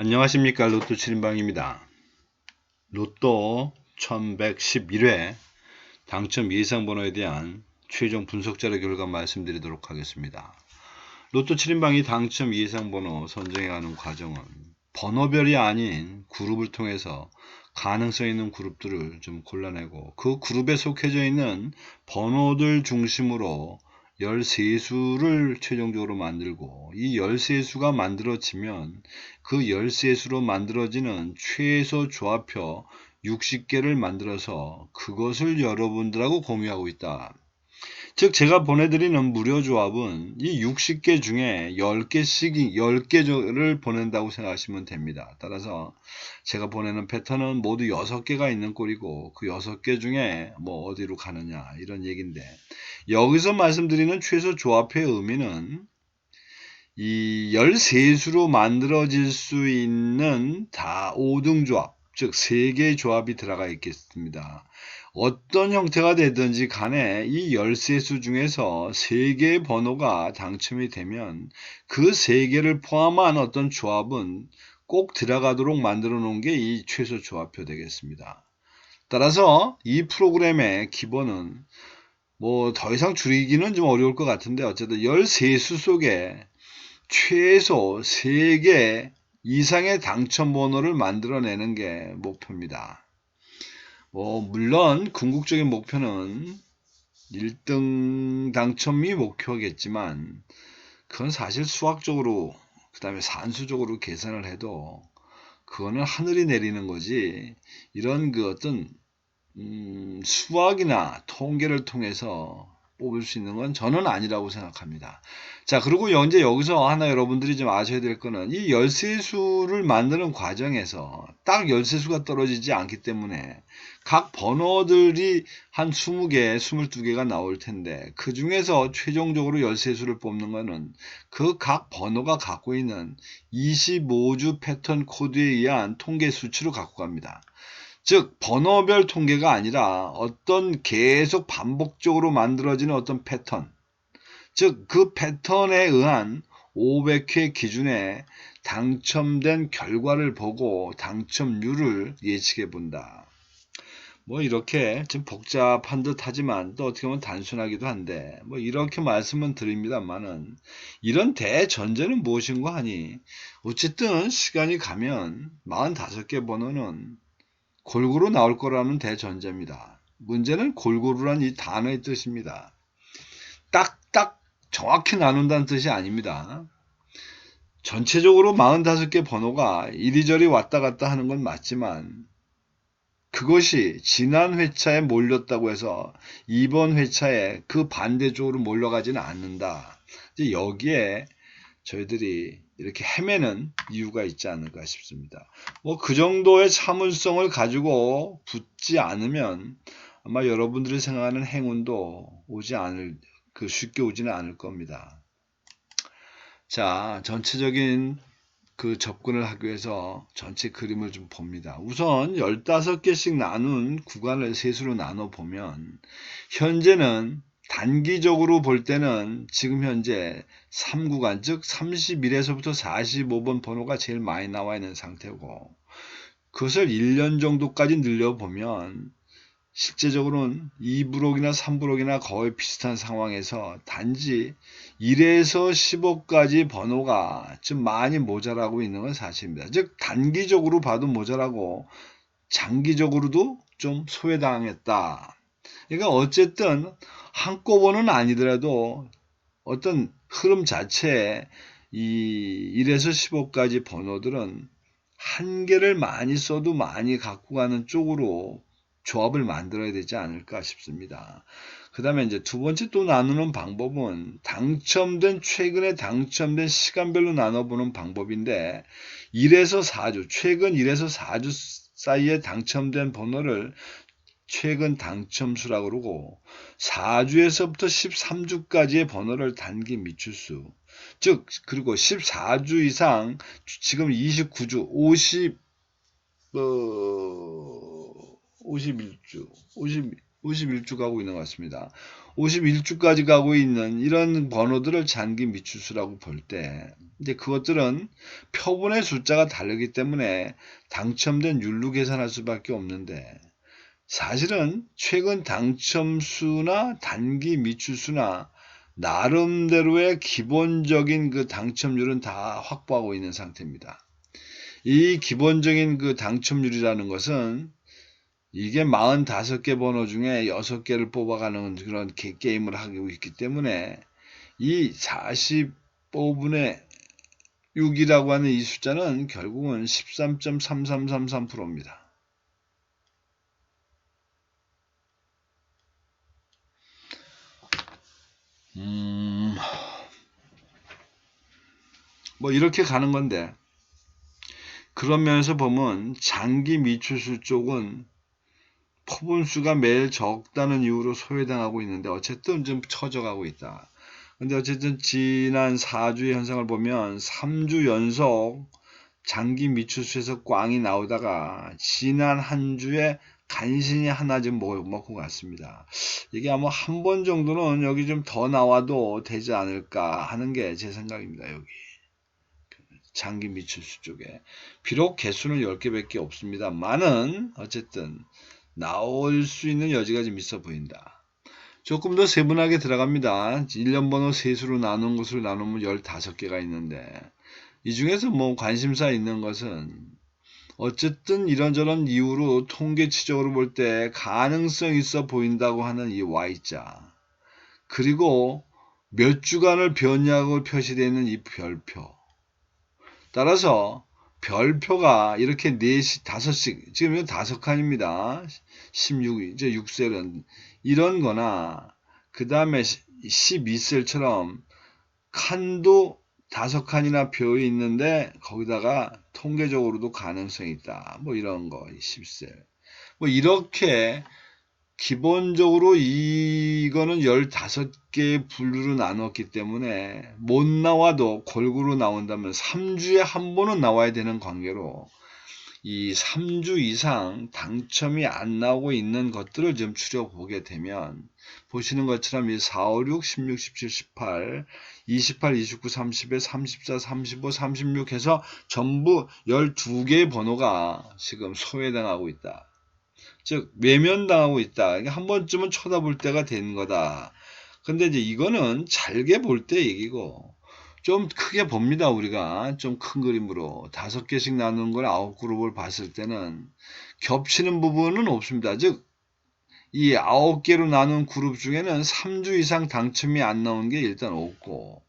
안녕하십니까. 로또 7인방입니다. 로또 1111회 당첨 예상번호에 대한 최종 분석 자료 결과 말씀드리도록 하겠습니다. 로또 7인방이 당첨 예상번호 선정해가는 과정은 번호별이 아닌 그룹을 통해서 가능성 있는 그룹들을 좀 골라내고 그 그룹에 속해져 있는 번호들 중심으로 13수를 최종적으로 만들고 이 13수가 만들어지면 그 13수로 만들어지는 최소 조합표 60개를 만들어서 그것을 여러분들하고 공유하고 있다. 즉 제가 보내드리는 무료 조합은 이 60개 중에 10개를 보낸다고 생각하시면 됩니다. 따라서 제가 보내는 패턴은 모두 6개가 있는 꼴이고 그 6개 중에 뭐 어디로 가느냐 이런 얘기인데, 여기서 말씀드리는 최소 조합의 의미는 이 13수로 만들어질 수 있는 다 5등 조합, 즉 3개의 조합이 들어가 있겠습니다. 어떤 형태가 되든지 간에 이 13수 중에서 3개의 번호가 당첨이 되면 그 3개를 포함한 어떤 조합은 꼭 들어가도록 만들어 놓은 게 이 최소 조합표 되겠습니다. 따라서 이 프로그램의 기본은 뭐 더 이상 줄이기는 좀 어려울 것 같은데, 어쨌든 13수 속에 최소 3개 이상의 당첨 번호를 만들어내는 게 목표입니다. 물론 궁극적인 목표는 1등 당첨이 목표겠지만 그건 사실 수학적으로 그 다음에 산수적으로 계산을 해도 그거는 하늘이 내리는 거지, 이런 그 어떤 수학이나 통계를 통해서 뽑을 수 있는 건 저는 아니라고 생각합니다. 자, 그리고 이제 여기서 하나 여러분들이 좀 아셔야 될 거는 이 13수를 만드는 과정에서 딱 13수가 떨어지지 않기 때문에 각 번호들이 한 20개, 22개가 나올 텐데 그 중에서 최종적으로 13수를 뽑는 거는 그 각 번호가 갖고 있는 25주 패턴 코드에 의한 통계 수치로 갖고 갑니다. 즉 번호별 통계가 아니라 어떤 계속 반복적으로 만들어지는 어떤 패턴, 즉 그 패턴에 의한 500회 기준에 당첨된 결과를 보고 당첨률을 예측해 본다. 뭐 이렇게 좀 복잡한 듯 하지만 또 어떻게 보면 단순하기도 한데 뭐 이렇게 말씀은 드립니다만은, 이런 대전제는 무엇인가 하니 어쨌든 시간이 가면 45개 번호는 골고루 나올 거라는 대전제입니다. 문제는 골고루란 이 단어의 뜻입니다. 딱딱 정확히 나눈다는 뜻이 아닙니다. 전체적으로 45개 번호가 이리저리 왔다 갔다 하는 건 맞지만 그것이 지난 회차에 몰렸다고 해서 이번 회차에 그 반대쪽으로 몰려가지는 않는다. 이제 여기에 저희들이 이렇게 헤매는 이유가 있지 않을까 싶습니다. 뭐 그 정도의 참을성을 가지고 붙지 않으면 아마 여러분들이 생각하는 행운도 쉽게 오지는 않을 겁니다. 자, 전체적인 그 접근을 하기 위해서 전체 그림을 좀 봅니다. 우선 15개씩 나눈 구간을 세수로 나눠 보면 현재는 단기적으로 볼 때는 지금 현재 3구간, 즉 31에서부터 45번 번호가 제일 많이 나와 있는 상태고, 그것을 1년 정도까지 늘려보면 실제적으로는 2부록이나 3부록이나 거의 비슷한 상황에서 단지 1에서 15까지 번호가 좀 많이 모자라고 있는 건 사실입니다. 즉 단기적으로 봐도 모자라고 장기적으로도 좀 소외당했다. 그러니까 어쨌든 한꺼번은 아니더라도 어떤 흐름 자체에 이 1에서 15까지 번호들은 한 개를 많이 써도 많이 갖고 가는 쪽으로 조합을 만들어야 되지 않을까 싶습니다. 그 다음에 이제 두 번째 또 나누는 방법은 최근에 당첨된 시간별로 나눠보는 방법인데, 1에서 4주, 최근 1에서 4주 사이에 당첨된 번호를 최근 당첨수라고 그러고 4주에서부터 13주까지의 번호를 단기 미추수, 즉 그리고 14주 이상 지금 29주 51주 가고 있는 것 같습니다. 51주까지 가고 있는 이런 번호들을 장기 미추수라고 볼 때, 이제 그것들은 표본의 숫자가 다르기 때문에 당첨된 율로 계산할 수밖에 없는데, 사실은 최근 당첨수나 단기 미추수나 나름대로의 기본적인 그 당첨률은 다 확보하고 있는 상태입니다. 이 기본적인 그 당첨률이라는 것은 이게 45개 번호 중에 6개를 뽑아가는 그런 게임을 하고 있기 때문에 이 45분의 6이라고 하는 이 숫자는 결국은 13.3333%입니다. 뭐 이렇게 가는 건데, 그런 면에서 보면 장기 미추수 쪽은 포분수가 매일 적다는 이유로 소외당하고 있는데 어쨌든 좀 처져가고 있다. 근데 어쨌든 지난 4주의 현상을 보면 3주 연속 장기 미추수에서 꽝이 나오다가 지난 한 주에 간신히 하나 좀 먹고 갔습니다. 이게 아마 한 번 정도는 여기 좀 더 나와도 되지 않을까 하는 게 제 생각입니다. 여기 장기 미추수 쪽에 비록 개수는 10개밖에 없습니다만은 어쨌든 나올 수 있는 여지가 좀 있어 보인다. 조금 더 세분하게 들어갑니다. 1년 번호 세수로 나눈 것으로 나누면 15개가 있는데 이 중에서 뭐 관심사 있는 것은 어쨌든 이런저런 이유로 통계치적으로 볼 때 가능성 있어 보인다고 하는 이 Y자, 그리고 몇 주간을 변냐고 표시되어 있는 이 별표. 따라서 별표가 이렇게 4시, 5씩, 지금 이건 5칸입니다. 16, 이제 6셀은 이런 거나, 그 다음에 12셀처럼 칸도 5칸이나 벼어 있는데, 거기다가 통계적으로도 가능성이 있다. 뭐 이런 거, 10셀. 뭐 이렇게 기본적으로 이거는 15개의 분류로 나눴기 때문에 못 나와도 골고루 나온다면 3주에 한 번은 나와야 되는 관계로 이 3주 이상 당첨이 안 나오고 있는 것들을 좀 추려보게 되면 보시는 것처럼 이 4, 5, 6, 16, 17, 18, 28, 29, 30에 34, 35, 36 해서 전부 12개의 번호가 지금 소외당하고 있다. 즉 외면당하고 있다. 한 번쯤은 쳐다볼 때가 된 거다. 근데 이제 이거는 잘게 볼 때 얘기고 좀 크게 봅니다. 우리가 좀 큰 그림으로 5개씩 나누는 걸 9그룹을 봤을 때는 겹치는 부분은 없습니다. 즉 이 9개로 나눈 그룹 중에는 3주 이상 당첨이 안 나온 게 일단 없고,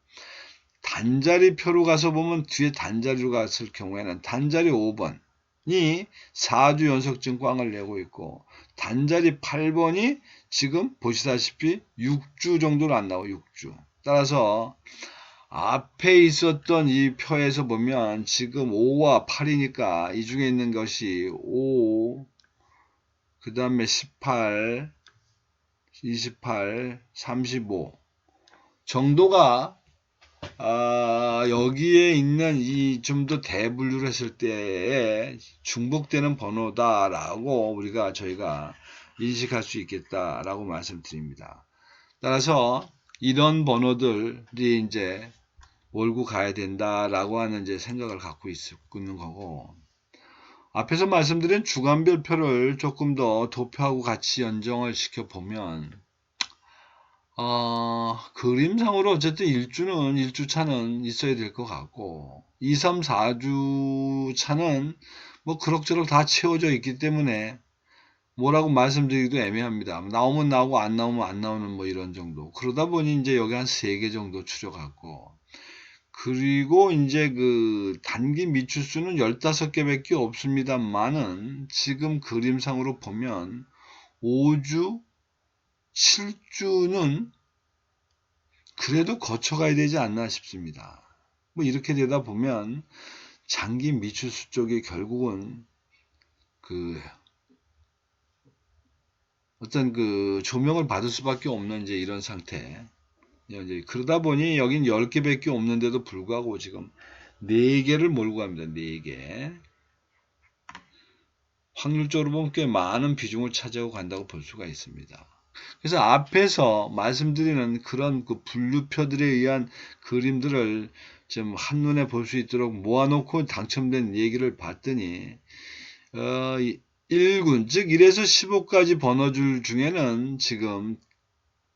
단자리 표로 가서 보면 뒤에 단자리로 갔을 경우에는 단자리 5번이 4주 연속증 꽝을 내고 있고, 단자리 8번이 지금 보시다시피 6주 정도는 안 나오고 6주. 따라서 앞에 있었던 이 표에서 보면 지금 5와 8이니까 이 중에 있는 것이 5, 그 다음에 18, 28, 35 정도가 여기에 있는 이 좀 더 대분류를 했을 때에 중복되는 번호다라고 저희가 인식할 수 있겠다라고 말씀드립니다. 따라서 이런 번호들이 이제 몰고 가야 된다라고 하는 이제 생각을 갖고 있는 거고, 앞에서 말씀드린 주간별표를 조금 더 도표하고 같이 연정을 시켜보면 그림상으로 어쨌든 1주 차는 있어야 될 것 같고 2, 3, 4주 차는 뭐 그럭저럭 다 채워져 있기 때문에 뭐라고 말씀드리기도 애매합니다. 나오면 나오고 안 나오면 안 나오는 뭐 이런 정도. 그러다 보니 이제 여기 한 3개 정도 추려갖고, 그리고 이제 그 단기 미추수는 15개밖에 없습니다만은 지금 그림상으로 보면 5주, 7주는 그래도 거쳐가야 되지 않나 싶습니다. 뭐 이렇게 되다 보면 장기 미추수 쪽이 결국은 그 어떤 그 조명을 받을 수밖에 없는 이제 이런 상태. 이제 그러다 보니 여긴 10개밖에 없는데도 불구하고 지금 4개를 몰고 갑니다. 4개. 확률적으로 보면 꽤 많은 비중을 차지하고 간다고 볼 수가 있습니다. 그래서 앞에서 말씀드리는 그런 그 분류표들에 의한 그림들을 좀 한눈에 볼 수 있도록 모아놓고 당첨된 얘기를 봤더니 1군 즉 1에서 15까지 번호줄 중에는 지금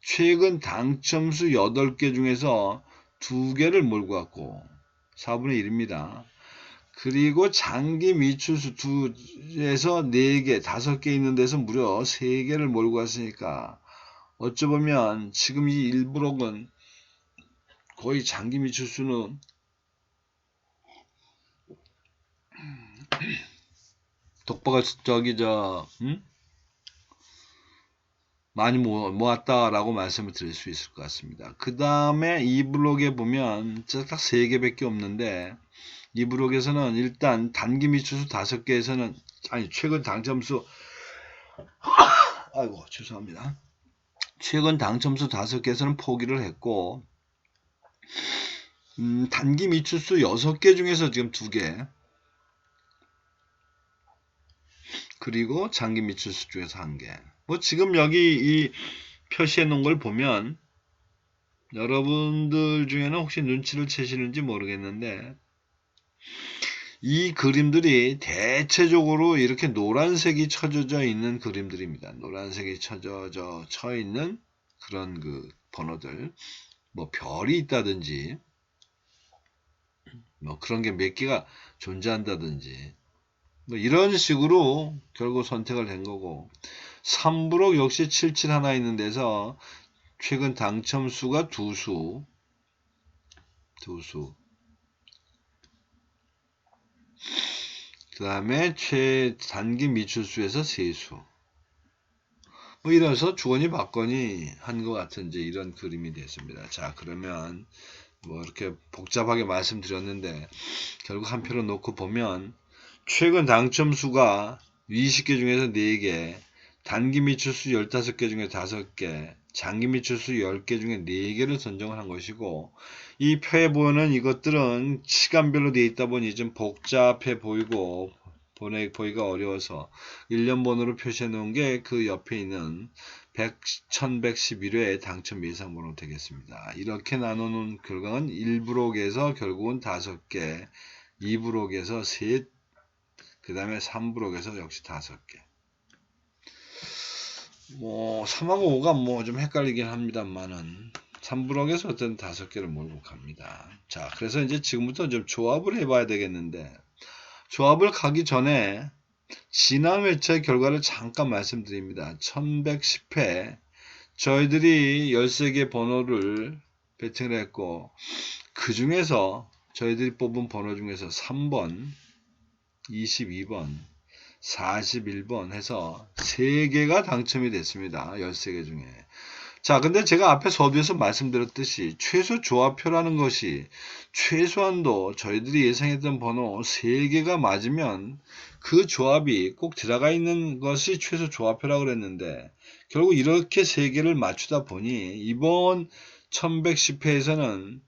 최근 당첨수 8개 중에서 2개를 몰고 갔고 4분의 1입니다. 그리고 장기 미추수 2에서 4개, 5개 있는 데서 무려 3개를 몰고 갔으니까 어쩌보면 지금 이 1브록은 거의 장기 미추수는 독보가 많이 모았다라고 말씀을 드릴 수 있을 것 같습니다. 그 다음에 2브록에 보면 딱 3개밖에 없는데 2브록에서는 일단 단기 미추수 5개에서는 최근 당첨수 아이고 죄송합니다. 최근 당첨수 5개에서는 포기를 했고 단기 미추수 6개 중에서 지금 2개 그리고 장기 미추수 중에서 1개 뭐 지금 여기 이 표시해 놓은 걸 보면 여러분들 중에는 혹시 눈치를 채시는지 모르겠는데 이 그림들이 대체적으로 이렇게 노란색이 쳐져 있는 그림들입니다. 노란색이 쳐 있는 그런 그 번호들 뭐 별이 있다든지 뭐 그런 게 몇 개가 존재한다든지 뭐 이런 식으로 결국 선택을 한 거고 3브록 역시 77 하나 있는 데서 최근 당첨수가 2수 그 다음에 최단기 미출수에서 3수 뭐 이래서 주거니 받거니 한 것 같은 이제 이런 그림이 됐습니다. 자 그러면 뭐 이렇게 복잡하게 말씀드렸는데 결국 한 표로 놓고 보면 최근 당첨수가 20개 중에서 4개 단기 미출수 15개 중에 5개 장기 미출수 10개 중에 4개를 선정을 한 것이고 이 표에 보이는 이것들은 시간별로 되어 있다 보니 좀 복잡해 보이고 보기가 어려워서 1년 번호로 표시해 놓은 게 그 옆에 있는 1111회 당첨 예상 번호 되겠습니다. 이렇게 나눠 놓은 결과는 1브록에서 결국은 5개 2브록에서 3, 그 다음에 3브록에서 역시 5개. 뭐 3하고 5가 뭐 좀 헷갈리긴 합니다만은 3브록에서 어떤 5개를 몰고 갑니다. 자, 그래서 이제 지금부터 좀 조합을 해봐야 되겠는데 조합을 가기 전에 지난 회차 결과를 잠깐 말씀드립니다. 1110회 저희들이 13개 번호를 배팅을 했고 그 중에서 저희들이 뽑은 번호 중에서 3번, 22번, 41번 해서 3개가 당첨이 됐습니다. 13개 중에. 자, 근데 제가 앞에 서두에서 말씀드렸듯이 최소 조합표라는 것이 최소한도 저희들이 예상했던 번호 3개가 맞으면 그 조합이 꼭 들어가 있는 것이 최소 조합표라고 그랬는데 결국 이렇게 3개를 맞추다 보니 이번 1110회에서는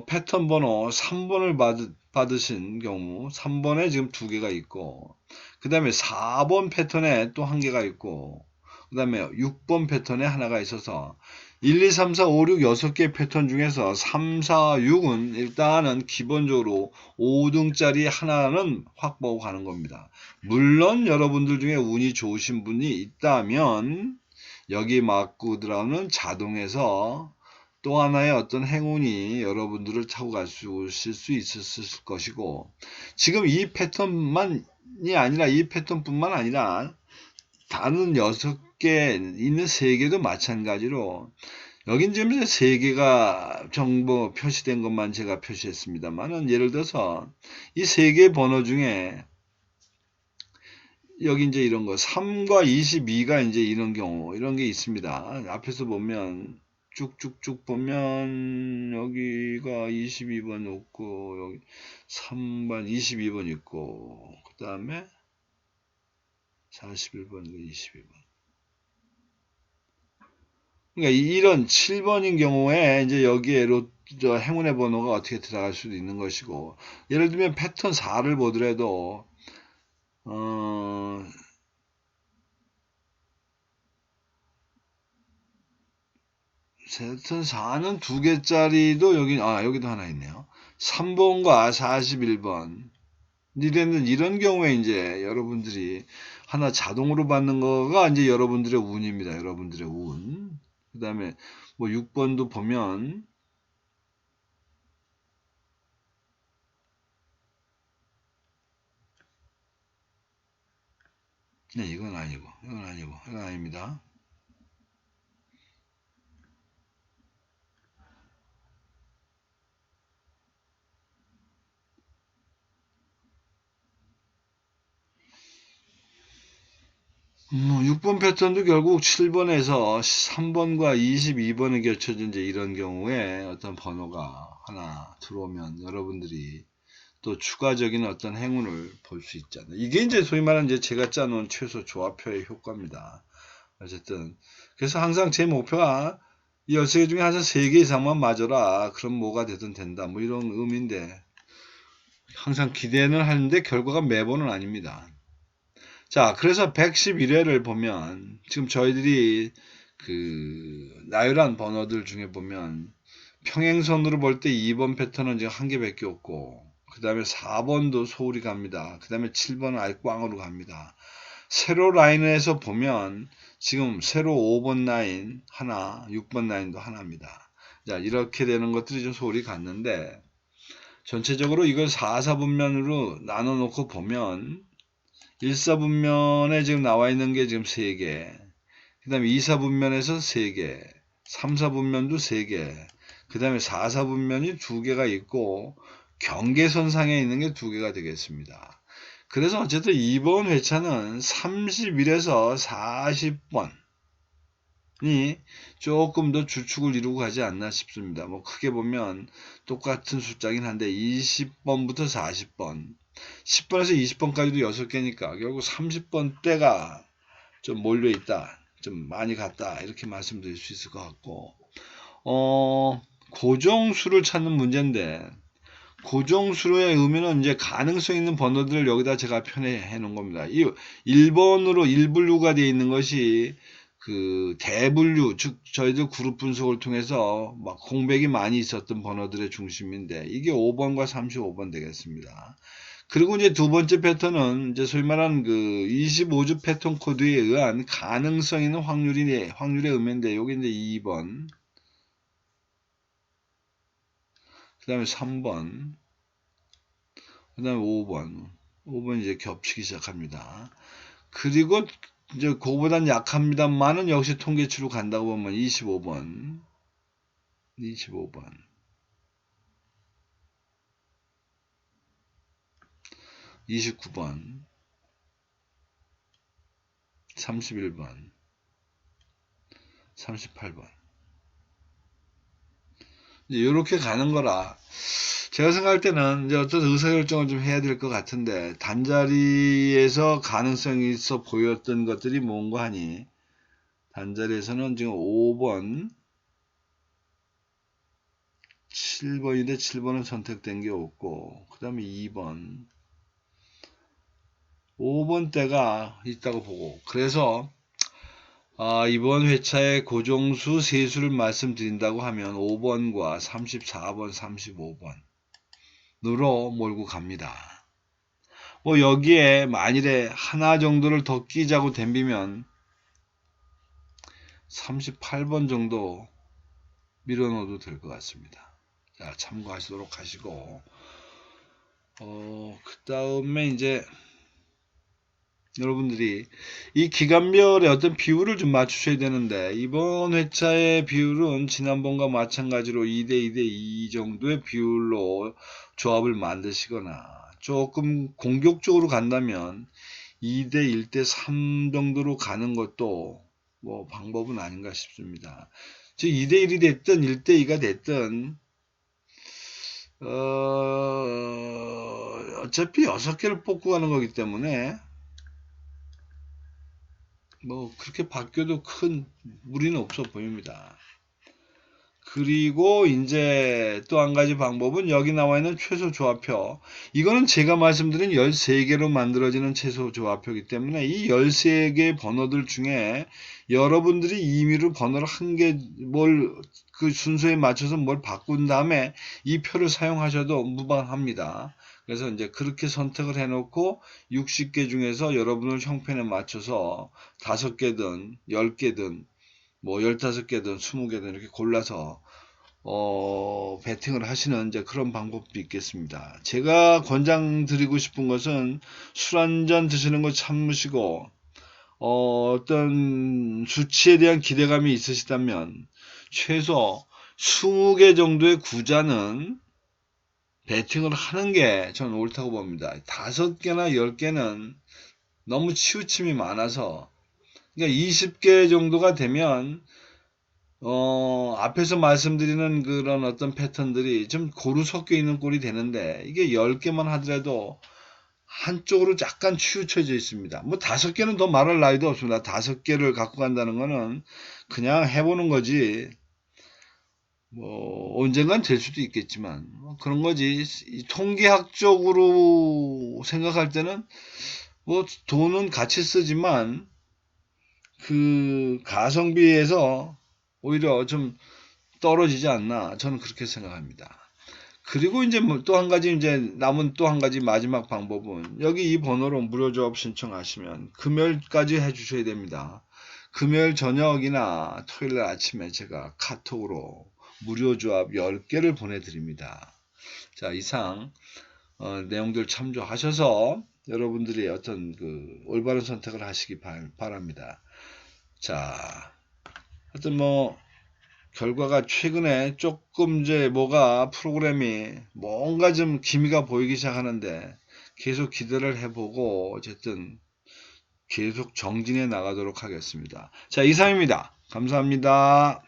패턴 번호 3번을 받으신 경우 3번에 지금 2개가 있고 그 다음에 4번 패턴에 또 1개가 있고 그 다음에 6번 패턴에 하나가 있어서 1, 2, 3, 4, 5, 6, 6개 패턴 중에서 3, 4, 6은 일단은 기본적으로 5등짜리 하나는 확보하고 가는 겁니다. 물론 여러분들 중에 운이 좋으신 분이 있다면 여기 맞고 들어가는 자동에서 또 하나의 어떤 행운이 여러분들을 타고 가실 수 있었을 것이고 지금 이 패턴만이 아니라 이 패턴뿐만 아니라 다른 6개 있는 3개도 마찬가지로 여긴 지금 3개가 정보 표시된 것만 제가 표시했습니다만은 예를 들어서 이 3개 번호 중에 여기 이제 이런 거 3과 22가 이제 이런 경우 이런 게 있습니다. 앞에서 보면 쭉쭉쭉 보면 여기가 22번 없고 여기 3번 22번 있고 그 다음에 41번 22번 그러니까 이런 7번인 경우에 이제 여기에 행운의 번호가 어떻게 들어갈 수도 있는 것이고 예를 들면 패턴 4를 보더라도 세턴 4는 2개짜리도 여기도 하나 있네요. 3번과 41번. 이런 경우에 이제 여러분들이 하나 자동으로 받는 거가 이제 여러분들의 운입니다. 여러분들의 운. 그 다음에 뭐 6번도 보면 네, 이건 아닙니다. 6번 패턴도 결국 7번에서 3번과 22번에 겹쳐진 이제 이런 경우에 어떤 번호가 하나 들어오면 여러분들이 또 추가적인 어떤 행운을 볼 수 있잖아요. 이게 이제 소위 말하는 이제 제가 짜놓은 최소 조합표의 효과입니다. 어쨌든 그래서 항상 제 목표가 이 13개 중에 한 3개 이상만 맞아라. 그럼 뭐가 되든 된다. 뭐 이런 의미인데 항상 기대는 하는데 결과가 매번은 아닙니다. 자, 그래서 111회를 보면 지금 저희들이 그 나열한 번호들 중에 보면 평행선으로 볼 때 2번 패턴은 지금 한 개밖에 없고 그 다음에 4번도 소홀히 갑니다. 그 다음에 7번은 아예 꽝으로 갑니다. 세로 라인에서 보면 지금 세로 5번 라인 하나, 6번 라인도 하나입니다. 자, 이렇게 되는 것들이 좀 소홀히 갔는데 전체적으로 이걸 4, 4분면으로 나눠 놓고 보면 1, 4분면에 지금 나와 있는 게 지금 3개, 그 다음에 2, 4분면에서 3개, 3, 4분면도 3개, 그 다음에 4, 4분면이 2개가 있고 경계선상에 있는 게 2개가 되겠습니다. 그래서 어쨌든 이번 회차는 31에서 40번이 조금 더 주축을 이루고 가지 않나 싶습니다. 뭐 크게 보면 똑같은 숫자긴 한데 20번부터 40번, 10번에서 20번까지도 6개니까 결국 30번대가 좀 몰려있다, 좀 많이 갔다 이렇게 말씀드릴 수 있을 것 같고 고정수를 찾는 문제인데 고정수로의 의미는 이제 가능성 있는 번호들을 여기다 제가 표현해 놓은 겁니다. 이 1번으로 1분류가 되어 있는 것이 그 대분류, 즉 저희들 그룹 분석을 통해서 막 공백이 많이 있었던 번호들의 중심인데 이게 5번과 35번 되겠습니다. 그리고 이제 두 번째 패턴은 이제 소위 말하는 그 25주 패턴 코드에 의한 가능성 있는 확률의 의미인데 여기 이제 2번, 그 다음에 3번, 그 다음에 5번 이제 겹치기 시작합니다. 그리고 이제 그거보단 약합니다만은 역시 통계치로 간다고 보면 25번, 29번, 31번, 38번. 이렇게 가는 거라 제가 생각할 때는 이제 어떤 의사결정을 좀 해야 될 것 같은데 단자리에서 가능성이 있어 보였던 것들이 뭔가 하니 단자리에서는 지금 5번, 7번인데 7번은 선택된 게 없고 그 다음에 2번, 5번대가 있다고 보고 그래서 이번 회차의 고정수 세수를 말씀드린다고 하면 5번과 34번, 35번으로 몰고 갑니다. 뭐 여기에 만일에 하나 정도를 더 끼자고 덤비면 38번 정도 밀어넣어도 될 것 같습니다. 자, 참고하시도록 하시고 그 다음에 이제 여러분들이 이 기간별의 어떤 비율을 좀 맞추셔야 되는데 이번 회차의 비율은 지난번과 마찬가지로 2대2대2 정도의 비율로 조합을 만드시거나 조금 공격적으로 간다면 2대1대3 정도로 가는 것도 뭐 방법은 아닌가 싶습니다. 즉 2대1이 됐든 1대2가 됐든 어차피 6개를 뽑고 가는 거기 때문에 뭐 그렇게 바뀌어도 큰 무리는 없어 보입니다. 그리고 이제 또 한 가지 방법은 여기 나와 있는 최소 조합표. 이거는 제가 말씀드린 13개로 만들어지는 최소 조합표이기 때문에 이 13개의 번호들 중에 여러분들이 임의로 번호를 한 개, 그 순서에 맞춰서 뭘 바꾼 다음에 이 표를 사용하셔도 무방합니다. 그래서 이제 그렇게 선택을 해놓고 60개 중에서 여러분의 형편에 맞춰서 5개든 10개든 뭐 15개든 20개든 이렇게 골라서 배팅을 하시는 이제 그런 방법도 있겠습니다. 제가 권장드리고 싶은 것은 술 한 잔 드시는 거 참으시고 어떤 수치에 대한 기대감이 있으시다면 최소 20개 정도의 구자는 배팅을 하는 게 저는 옳다고 봅니다. 5개나 10개는 너무 치우침이 많아서 그러니까 20개 정도가 되면 앞에서 말씀드리는 그런 어떤 패턴들이 좀 고루 섞여 있는 꼴이 되는데 이게 10개만 하더라도 한쪽으로 약간 치우쳐져 있습니다. 뭐 5개는 더 말할 나위도 없습니다. 5개를 갖고 간다는 거는 그냥 해보는 거지. 뭐 언젠간 될 수도 있겠지만 뭐 그런 거지. 통계학적으로 생각할 때는 뭐 돈은 같이 쓰지만 그 가성비에서 오히려 좀 떨어지지 않나 저는 그렇게 생각합니다. 그리고 이제 뭐 또 한 가지 이제 남은 또 한 가지 마지막 방법은 여기 이 번호로 무료 조합 신청하시면 금요일까지 해주셔야 됩니다. 금요일 저녁이나 토요일 아침에 제가 카톡으로 무료 조합 10개를 보내드립니다. 자, 이상 내용들 참조하셔서 여러분들이 어떤 그 올바른 선택을 하시기 바랍니다. 자, 하여튼 뭐 결과가 최근에 조금 이제 뭐가 프로그램이 뭔가 좀 기미가 보이기 시작하는데 계속 기대를 해보고 어쨌든 계속 정진해 나가도록 하겠습니다. 자, 이상입니다. 감사합니다.